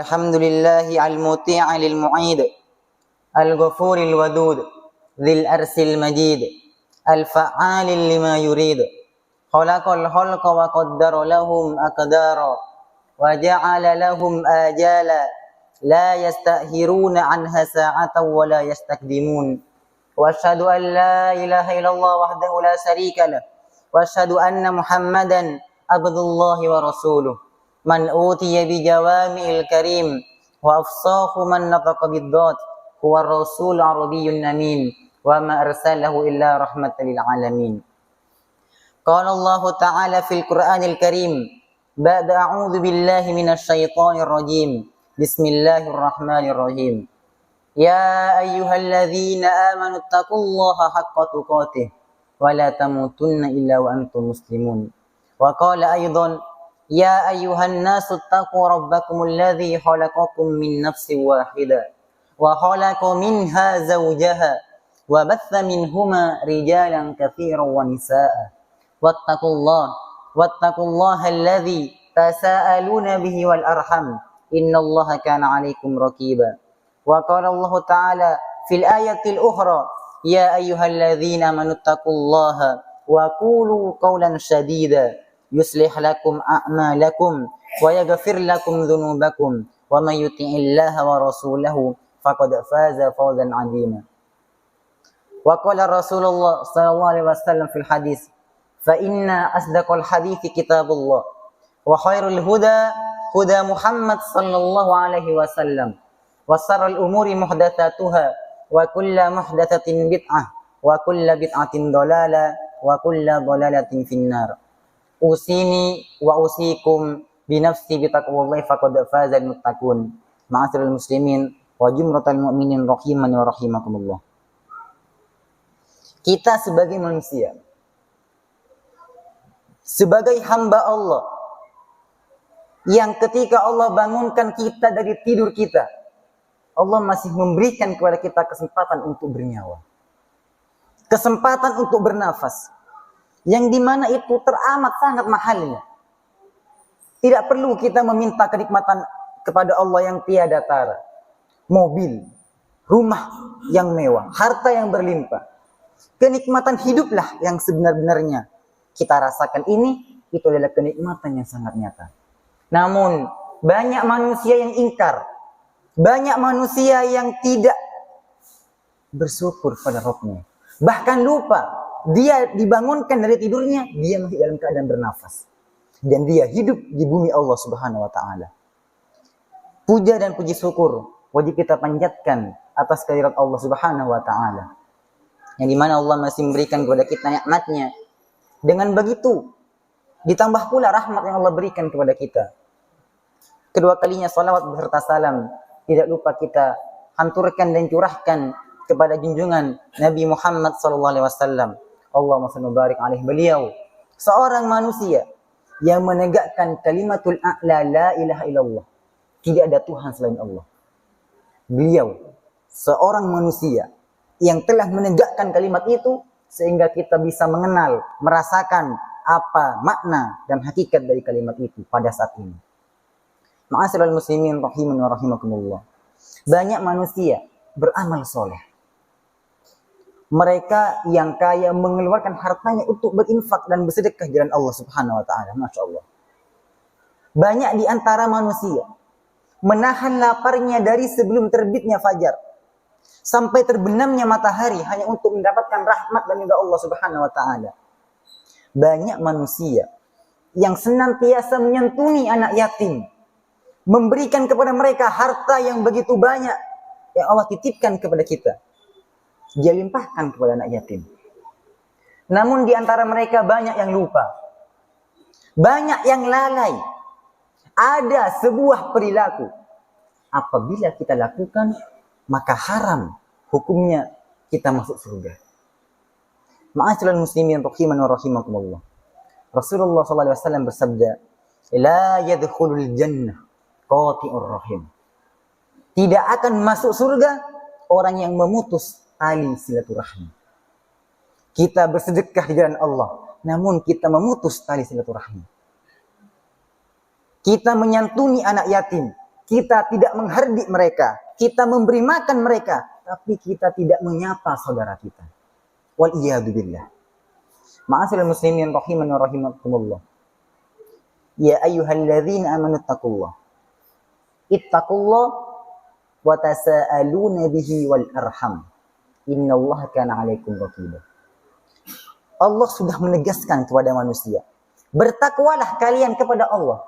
الحمد لله المطيع للمعيد الغفور الودود ذي الأرس المجيد الفعال لما يريد خلق الخلق وقدر لهم أقدارا وجعل لهم آجالا لا يستأخرون عنها ساعة ولا يستقدمون وأشهد أن لا إله إلا الله وحده لا شريك له وأشهد أن محمدا عبد الله ورسوله من أوتي بجوامع الكريم وأفصاح من نطق بالضاد هو الرسول العربي الأمين وما أرسله إلا رحمة للعالمين. قال الله تعالى في القرآن الكريم بعد أعوذ بالله من الشيطان الرجيم بسم الله الرحمن الرحيم يا أيها الذين آمنوا اتقوا الله حق تقاته ولا تموتن إلا وأنتم مسلمون. وقال أيضا يا أيها الناس اتقوا ربكم الذي خلقكم من نفس واحدة وخلق منها زوجها وبث منهما رجالا كثيرا ونساء واتقوا الله الذي تساءلون به والأرحم إن الله كان عليكم رقيبا. وقال الله تعالى في الآية الأخرى يا أيها الذين آمنوا اتقوا الله وقولوا قولا سديدا يصلح لكم أعمالكم ويغفر لكم ذنوبكم ومن يطع الله ورسوله فقد فاز فوزا عظيما. وقال رسول الله صلى الله عليه وسلم في الحديث فإن أصدق الحديث كتاب الله وخير الهدى هدى محمد صلى الله عليه وسلم وشر الأمور محدثاتها وكل محدثة بدعة وكل بدعة ضلالة وكل ضلالة في النار. Usini wa usikum binafsi bitaqwallahi faqad fazal muttaqun. Ma'asyiral muslimin wa jumratal mu'minin rahimani wa rahimakumullah. Kita sebagai manusia, sebagai hamba Allah yang ketika Allah bangunkan kita dari tidur kita, Allah masih memberikan kepada kita kesempatan untuk bernyawa, kesempatan untuk bernafas, yang dimana itu teramat sangat mahalnya. Tidak perlu kita meminta kenikmatan kepada Allah yang tiada tara, mobil, rumah yang mewah, harta yang berlimpah. Kenikmatan hiduplah yang sebenar-benarnya kita rasakan. Itu adalah kenikmatan yang sangat nyata. Namun banyak manusia yang ingkar, banyak manusia yang tidak bersyukur pada Rabbnya, bahkan lupa dia dibangunkan dari tidurnya, dia masih dalam keadaan bernafas. Dan dia hidup di bumi Allah Subhanahu wa Ta'ala. Puja dan puji syukur wajib kita panjatkan atas kehadirat Allah Subhanahu wa Ta'ala, yang dimana Allah masih memberikan kepada kita nikmatnya. Dengan begitu ditambah pula rahmat yang Allah berikan kepada kita. Kedua kalinya salawat beserta salam tidak lupa kita hanturkan dan curahkan kepada junjungan Nabi Muhammad SAW. Allahumma salli wa barik alaihi. Beliau seorang manusia yang menegakkan kalimatul a'la la ilaha illallah. Tidak ada Tuhan selain Allah. Beliau seorang manusia yang telah menegakkan kalimat itu sehingga kita bisa mengenal, merasakan apa makna dan hakikat dari kalimat itu pada saat ini. Ma'asyiral muslimin rahimani wa rahimakumullah. Banyak manusia beramal soleh. Mereka yang kaya mengeluarkan hartanya untuk berinfak dan bersedekah jalan Allah Subhanahu wa Ta'ala. Masya Allah. Banyak di antara manusia menahan laparnya dari sebelum terbitnya fajar sampai terbenamnya matahari hanya untuk mendapatkan rahmat dan ridha Allah Subhanahu wa Ta'ala. Banyak manusia yang senantiasa menyantuni anak yatim, memberikan kepada mereka harta yang begitu banyak yang Allah titipkan kepada kita. Dia limpahkan kepada anak yatim. Namun di antara mereka banyak yang lupa, banyak yang lalai. Ada sebuah perilaku, apabila kita lakukan maka haram hukumnya kita masuk surga. Ma'asyiral muslimin rahimani wa rahimakumullah. Rasulullah SAW bersabda, la yadkhulul jannah qati'ur rahim. Tidak akan masuk surga orang yang memutus tali silaturahmi. Kita bersedekah di jalan Allah, namun kita memutus tali silaturahmi. Kita menyantuni anak yatim, kita tidak menghardik mereka, kita memberi makan mereka, tapi kita tidak menyapa saudara kita. Wal iyadu billah. Ma'asyiral muslimin rahiman wa rahimakumullah. Ya ayyuhalladzina amanu taqullah. Ittaqullah wa tasaaluna bihi wal arham. Innallaha kana 'alaikum raqiba. Allah sudah menegaskan kepada manusia, bertakwalah kalian kepada Allah.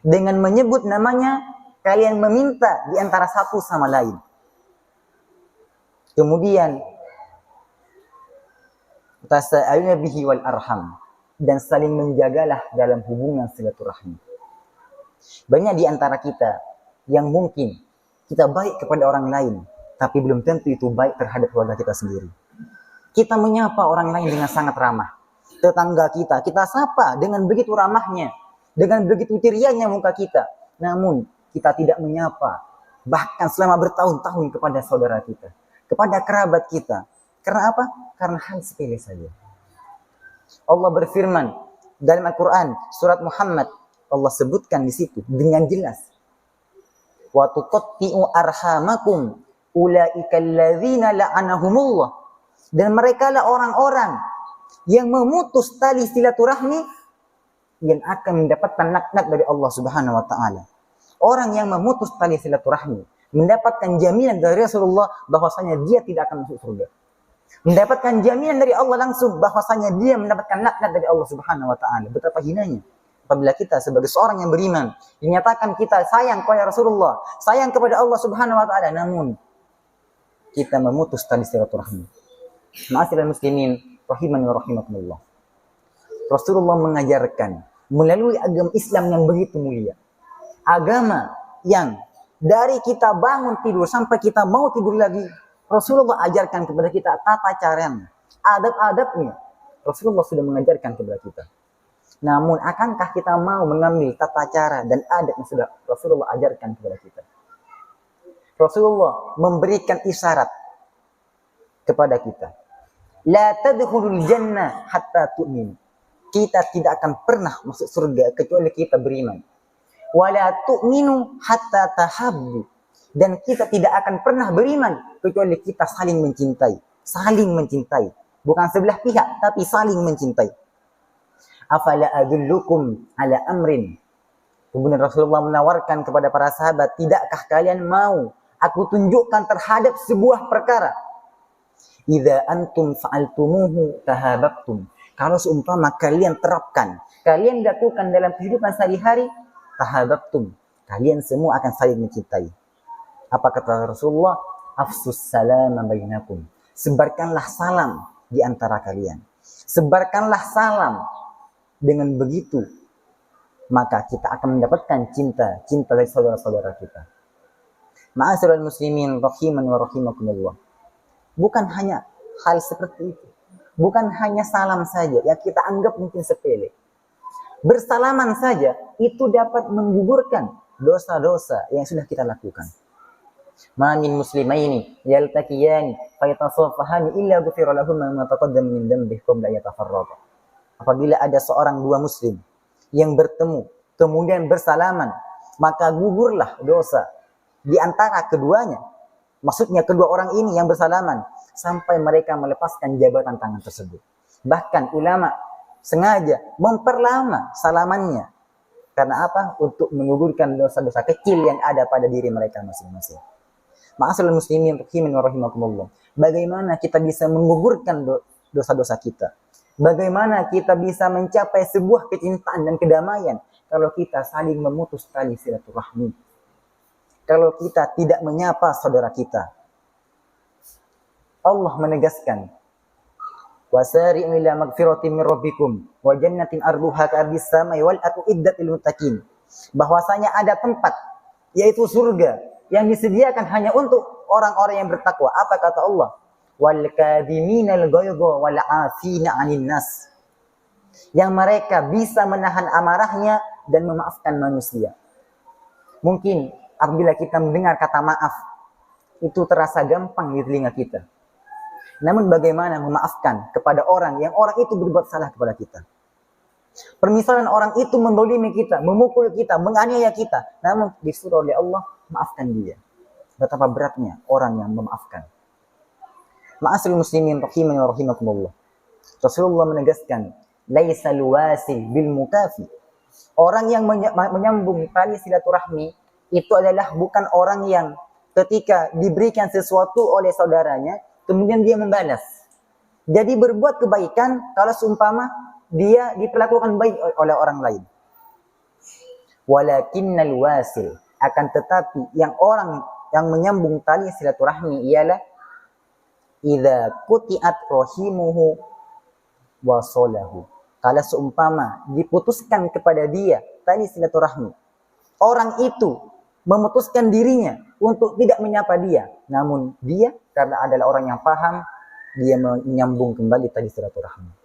Dengan menyebut namanya, kalian meminta di antara satu sama lain. Kemudian tasaaluna bihi wal arham, dan saling menjagalah dalam hubungan silaturahmi. Banyak di antara kita yang mungkin kita baik kepada orang lain, tapi belum tentu itu baik terhadap keluarga kita sendiri. Kita menyapa orang lain dengan sangat ramah. Tetangga kita sapa dengan begitu ramahnya, dengan begitu cerianya muka kita. Namun kita tidak menyapa, bahkan selama bertahun-tahun kepada saudara kita, kepada kerabat kita. Karena apa? Karena hal sepele saja. Allah berfirman dalam Al-Quran, surat Muhammad, Allah sebutkan di situ dengan jelas. Wa tuqatti'u arhamakum ulaika alladzina la'anahumullah. Dan merekalah orang-orang yang memutus tali silaturahmi yang akan mendapatkan laknat dari Allah Subhanahu wa taala. Orang yang memutus tali silaturahmi mendapatkan jaminan dari Rasulullah bahwasanya dia tidak akan masuk surga. Mendapatkan jaminan dari Allah langsung bahwasanya dia mendapatkan laknat dari Allah Subhanahu wa taala. Betapa hinanya apabila kita sebagai seorang yang beriman dinyatakan kita sayang kepada Rasulullah, sayang kepada Allah Subhanahu wa taala, namun kita memutus tali silaturahmi. Ma'asyiral muslimin rahiman wa rahimakumullah. Rasulullah mengajarkan melalui agama Islam yang begitu mulia, agama yang dari kita bangun tidur sampai kita mau tidur lagi, Rasulullah ajarkan kepada kita tata caranya, adab-adabnya. Rasulullah sudah mengajarkan kepada kita. Namun akankah kita mau mengambil tata cara dan adab yang sudah Rasulullah ajarkan kepada kita? Rasulullah memberikan isyarat kepada kita. La tadkhulul jannah hatta tu'min. Kita tidak akan pernah masuk surga kecuali kita beriman. Wala tu'minu hatta tahabbu. Dan kita tidak akan pernah beriman kecuali kita saling mencintai. Saling mencintai. Bukan sebelah pihak, tapi saling mencintai. Afala adullukum ala amrin. Kemudian Rasulullah menawarkan kepada para sahabat, tidakkah kalian mau aku tunjukkan terhadap sebuah perkara? Idza antum fa'altumuhu tahabbtum. Kalau seumpama kalian terapkan, kalian lakukan dalam kehidupan sehari-hari, tahabbtum. Kalian semua akan saling mencintai. Apa kata Rasulullah? Afsus salam bainakum. Sebarkanlah salam di antara kalian. Sebarkanlah salam. Dengan begitu, maka kita akan mendapatkan cinta dari saudara-saudara kita. Ma'asyiral muslimin rahiman wa rahimakumullah. Bukan hanya hal seperti itu. Bukan hanya salam saja yang kita anggap mungkin sepele. Bersalaman saja itu dapat menggugurkan dosa-dosa yang sudah kita lakukan. Ma min muslimaini yaltaqiyani fayatasafahani illa ghufira lahum ma taqaddama min dhanbihim la yatafarraqu. Apabila ada seorang dua muslim yang bertemu kemudian bersalaman, maka gugurlah dosa di antara keduanya. Maksudnya kedua orang ini yang bersalaman sampai mereka melepaskan jabatan tangan tersebut. Bahkan ulama sengaja memperlama salamannya. Karena apa? Untuk menggugurkan dosa-dosa kecil yang ada pada diri mereka masing-masing. Ma'asyiral muslimin rahiman wa rahimakumullah. Bagaimana kita bisa menggugurkan dosa-dosa kita? Bagaimana kita bisa mencapai sebuah kecintaan dan kedamaian kalau kita saling memutus tali silaturahmi? Kalau kita tidak menyapa saudara kita. Allah menegaskan, wasari'u ila magfiratin min rabbikum wa jannatin arduha ka'ardis samai wal ardu iddat lil muttaqin. Bahwasanya ada tempat yaitu surga yang disediakan hanya untuk orang-orang yang bertakwa. Apa kata Allah? Wal kadhiminal ghayza wal 'afina 'anil nas. Yang mereka bisa menahan amarahnya dan memaafkan manusia. Mungkin apabila kita mendengar kata maaf, itu terasa gampang di telinga kita. Namun bagaimana memaafkan kepada orang yang orang itu berbuat salah kepada kita? Permisalan orang itu mendolimi kita, memukul kita, menganiaya kita, namun disuruh oleh Allah, maafkan dia. Betapa beratnya orang yang memaafkan. Ma'asyiral muslimin rahimani wa rahimakumullah. Rasulullah menegaskan, laisal wasil bil mukafi. Orang yang menyambung tali silaturahmi itu adalah bukan orang yang ketika diberikan sesuatu oleh saudaranya, kemudian dia membalas. Jadi berbuat kebaikan kalau seumpama dia diperlakukan baik oleh orang lain. Walakinnal wasil, akan tetapi yang orang yang menyambung tali silaturahmi ialah idza quti'at rahimuhu wasalahu. Kalau seumpama diputuskan kepada dia tali silaturahmi, orang itu memutuskan dirinya untuk tidak menyapa dia, namun dia karena adalah orang yang paham, dia menyambung kembali tali silaturahmi.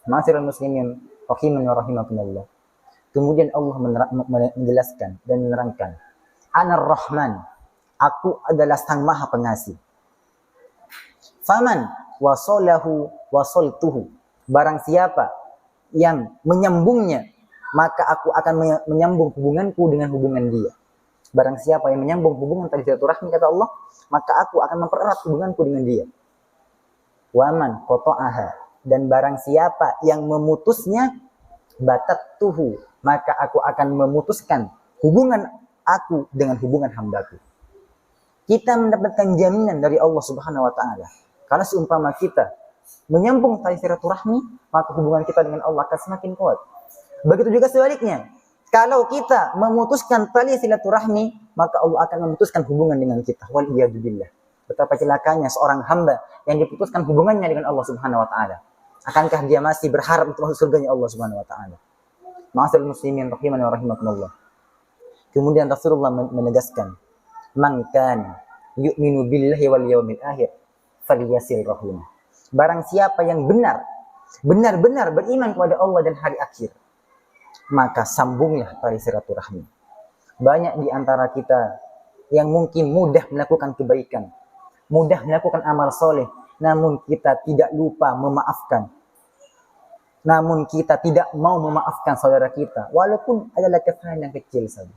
Ma'asyiral muslimin rahimani wa rahimakumullah. Kemudian Allah menjelaskan dan menerangkan, Anar Rahman, aku adalah Sang Maha Pengasih. Faman wasalahu wasaltuhu. Barang siapa yang menyambungnya, maka aku akan menyambung hubunganku dengan hubungan dia. Barang siapa yang menyambung hubungan tali silaturahmi, kata Allah, maka aku akan mempererat hubunganku dengan dia. Waman qata'aha, dan barang siapa yang memutusnya, batattuhu, maka aku akan memutuskan hubungan aku dengan hubungan hambaku. Kita mendapatkan jaminan dari Allah Subhanahu wa taala. Kalau seumpama kita menyambung tali silaturahmi, maka hubungan kita dengan Allah akan semakin kuat. Begitu juga sebaliknya. Kalau kita memutuskan tali silaturahmi, maka Allah akan memutuskan hubungan dengan kita. Waliyadzubillah. Betapa celakanya seorang hamba yang diputuskan hubungannya dengan Allah Subhanahu wa taala. Akankah dia masih berharap untuk masuk surganya Allah Subhanahu wa taala? Ma'asyiral muslimin rahimani wa rahimakumullah. Kemudian Rasulullah menegaskan, "Man kana yu'minu billahi wal yawmil akhir falyasil rahim." Barang siapa yang benar-benar beriman kepada Allah dan hari akhir, maka sambunglah tali silaturahmi. Banyak di antara kita yang mungkin mudah melakukan kebaikan, mudah melakukan amal soleh, namun kita tidak lupa memaafkan. Namun kita tidak mau memaafkan saudara kita, walaupun adalah kesalahan yang kecil saja.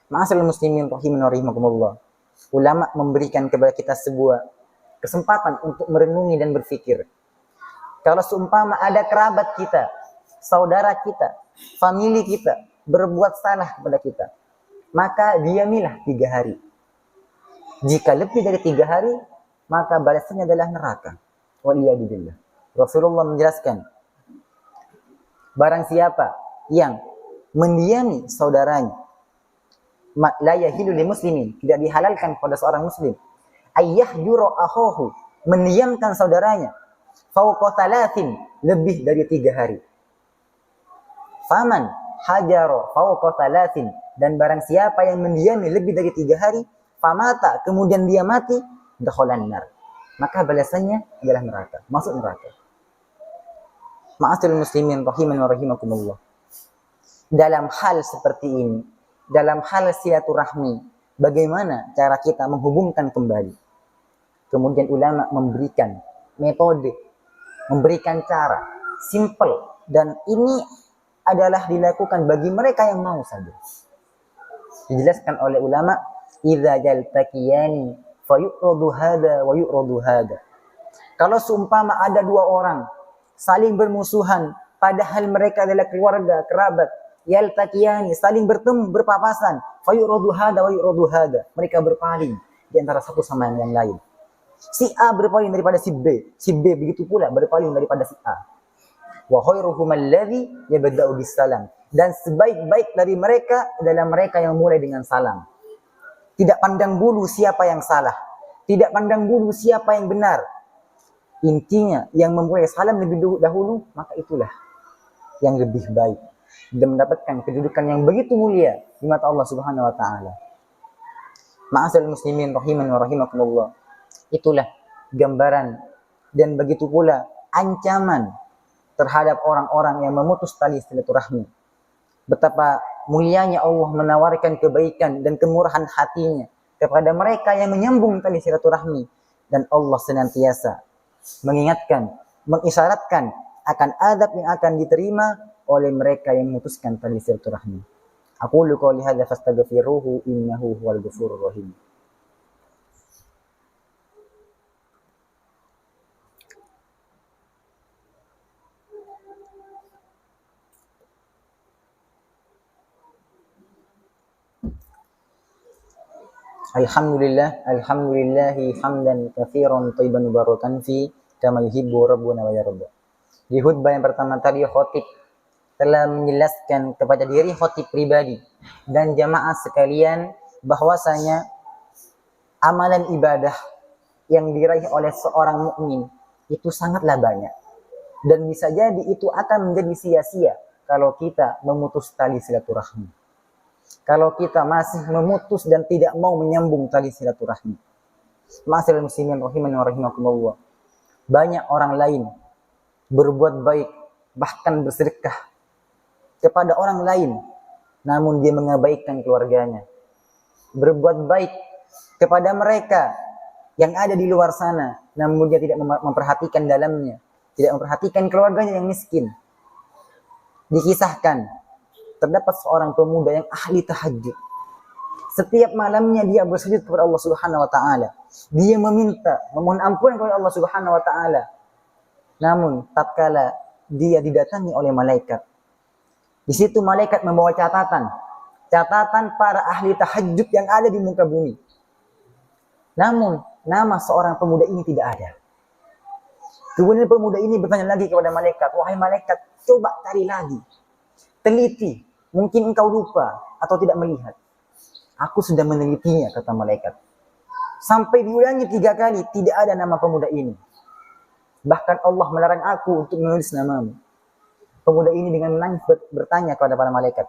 Ma'asyiral muslimin rahimani wa rahimakumullah. Ulama memberikan kepada kita sebuah kesempatan untuk merenungi dan berpikir. Kalau seumpama ada kerabat kita, saudara kita, famili kita berbuat salah kepada kita, maka diamilah 3 hari. Jika lebih dari 3 hari, maka balasannya adalah neraka. Waliyadzubillah. Rasulullah menjelaskan, barang siapa yang mendiami saudaranya, la yahilu lil muslimin, tidak dihalalkan kepada seorang muslim, ayyahjura akhahu, mendiamkan saudaranya, fawqa 3, lebih dari 3 hari. Faman hajara fawqa 3, dan barang siapa yang mendiami lebih dari 3 hari, famata, kemudian dia mati, dakhalan nar, maka balasannya adalah neraka, masuk neraka. Ma'asyiral muslimin rahimani wa rahimakumullah. Dalam hal seperti ini, dalam hal silaturahmi, bagaimana cara kita menghubungkan kembali? Kemudian ulama memberikan metode, memberikan cara simple, dan ini adalah dilakukan bagi mereka yang mau saja. Dijelaskan oleh ulama, idza jaltaqiyani fayu'radu hada wa yu'radu hada. Kalau seumpama ada 2 orang saling bermusuhan, padahal mereka adalah keluarga, kerabat, yaltaqiyani, saling bertemu, berpapasan, fayu'radu hada wa yu'radu hada, mereka berpaling di antara satu sama yang lain. Si A berpaling daripada si B begitu pula berpaling daripada si A. Wa khairuhum alladhi yabda'u bisalam, dan sebaik-baik dari mereka adalah mereka yang mulai dengan salam. Tidak pandang bulu siapa yang salah, tidak pandang bulu siapa yang benar. Intinya yang memulai salam lebih dahulu, maka itulah yang lebih baik dan mendapatkan kedudukan yang begitu mulia di mata Allah Subhanahu wa taala. Ma'asyiral muslimin rahimani wa rahimakumullah. Itulah gambaran dan begitu pula ancaman terhadap orang-orang yang memutus tali silaturahmi. Betapa mulianya Allah menawarkan kebaikan dan kemurahan hatinya kepada mereka yang menyambung tali silaturahmi, dan Allah senantiasa mengingatkan, mengisyaratkan akan adab yang akan diterima oleh mereka yang memutuskan tali silaturahmi. Aqulu qouli hadza fastaghfiruhu innahu huwal ghafurur rahim. Alhamdulillahi hamdan katsiran thayyiban mubarakan fi kama yuhibbu rabbuna wa yarda. Di khutbah yang pertama tadi khatib telah menjelaskan kepada diri khatib pribadi dan jamaah sekalian bahwasanya amalan ibadah yang diraih oleh seorang mukmin itu sangatlah banyak dan bisa jadi itu akan menjadi sia-sia kalau kita memutus tali silaturahmi. Kalau kita masih memutus dan tidak mau menyambung tali silaturahmi. Ma'asyiral muslimin rahimani wa rahimakumullah. Banyak orang lain berbuat baik, bahkan bersedekah kepada orang lain, namun dia mengabaikan keluarganya. Berbuat baik kepada mereka yang ada di luar sana, namun dia tidak memperhatikan dalamnya, tidak memperhatikan keluarganya yang miskin. Dikisahkan terdapat seorang pemuda yang ahli tahajud. Setiap malamnya dia bersujud kepada Allah Subhanahu wa taala. Dia memohon ampun kepada Allah Subhanahu wa taala. Namun tatkala dia didatangi oleh malaikat, di situ malaikat membawa catatan para ahli tahajud yang ada di muka bumi. Namun nama seorang pemuda ini tidak ada. Kemudian pemuda ini bertanya lagi kepada malaikat, "Wahai malaikat, coba cari lagi. Teliti, mungkin engkau lupa atau tidak melihat." "Aku sudah menelitinya," kata malaikat. "Sampai diulangi 3 kali, tidak ada nama pemuda ini. Bahkan Allah melarang aku untuk menulis namamu." Pemuda ini dengan menangis bertanya kepada para malaikat,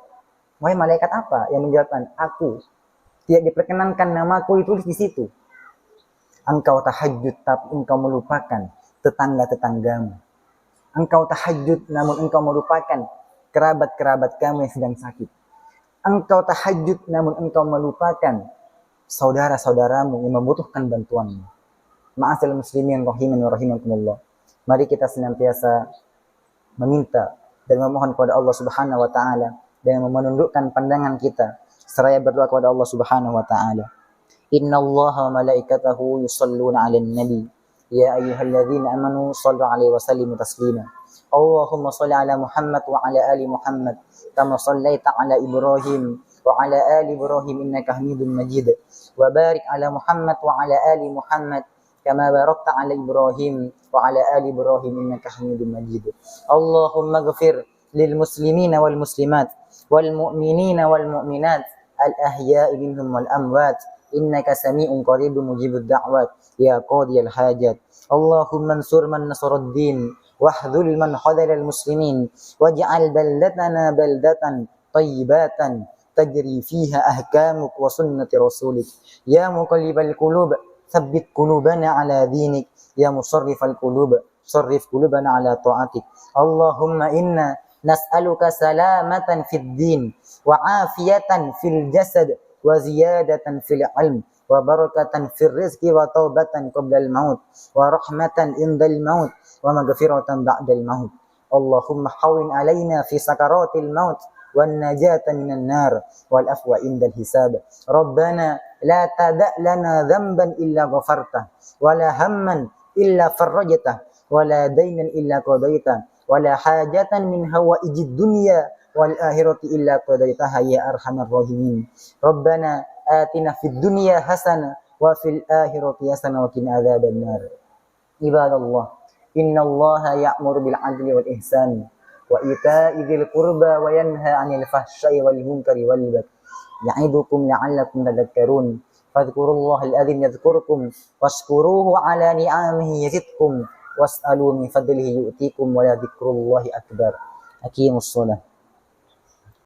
"Wahai malaikat apa?" Yang menjawabkan, "Aku tidak diperkenankan namaku ditulis di situ. Engkau tahajud tapi engkau melupakan tetangga-tetanggamu. Engkau tahajud namun engkau melupakan kerabat-kerabat kamu yang sedang sakit. Engkau tahajud namun engkau melupakan saudara-saudaramu yang membutuhkan bantuanmu." Ma'asyiral muslimin rahimani wa rahimakumullah. Mari kita senantiasa meminta dan memohon kepada Allah Subhanahu wa taala dan menundukkan pandangan kita seraya berdoa kepada Allah Subhanahu wa taala. Innallaha wa malaikatahu yusholluna 'alan nabi ya ayyuhalladzina amanu shallu 'alaihi wa sallimu taslima. Allahumma shalli 'ala Muhammad wa 'ala ali Muhammad kama shallaita 'ala Ibrahim wa 'ala ali Ibrahim innaka Hamidum Majid. Wa barik 'ala Muhammad wa 'ala ali Muhammad kama barakta 'ala Ibrahim wa 'ala ali Ibrahim innaka Hamidum Majid. Allahumma ighfir lil muslimina wal muslimat wal mu'minina wal mu'minat al ahya'i minhum wal amwat innaka sami'un qaribun mujibud da'wat ya qadiyal hajat. Allahumma ansur man nasaraddin wahdhul man khadhalal muslimin waj'al baldatana baldatan tayyibatan tajri fiha ahkamuk wa sunnati rasulik ya muqallibal qulub tsabbit qulubana ala dinik ya musarrifal qulub sarrif qulubana ala ta'atik. Allahumma inna nas'aluka salamatan fid din wa afiyatan fil jasad wa ziyadatan fil ilm wa barakatan fil rizqi wa taubatan qabla al maut wa rahmatan indal maut wa maghfiratan ba'dal maut. Allahumma hawwin alaina fi sakaratil maut wan najata minan nar wal afwa indal hisab. Rabbana la tada' lana dhanban illa ghafartah wa la hamman illa farajtah wa la daynan illa qadaitah wa la hajatan min hawaijid dunya wal akhirati illa qadaitaha ya arhamar rahimin. Rabbana atina fid dunya hasanah wa fil akhirati hasanah wa qina adzaban nar. Ibadallah, innallaha ya'muru bil 'adli wal ihsan wa ita'i dzil qurba wa yanha 'anil fahsya'i wal munkari wal baghi. Ya'idukum la'allakum tadhakkarun. Fadhkurullahal adzim yadhkurkum washkuruhu 'ala ni'amihi yazidkum was'alu min fadlihi yu'tikum wa la dzikrullahi akbar. Aqimus shalah.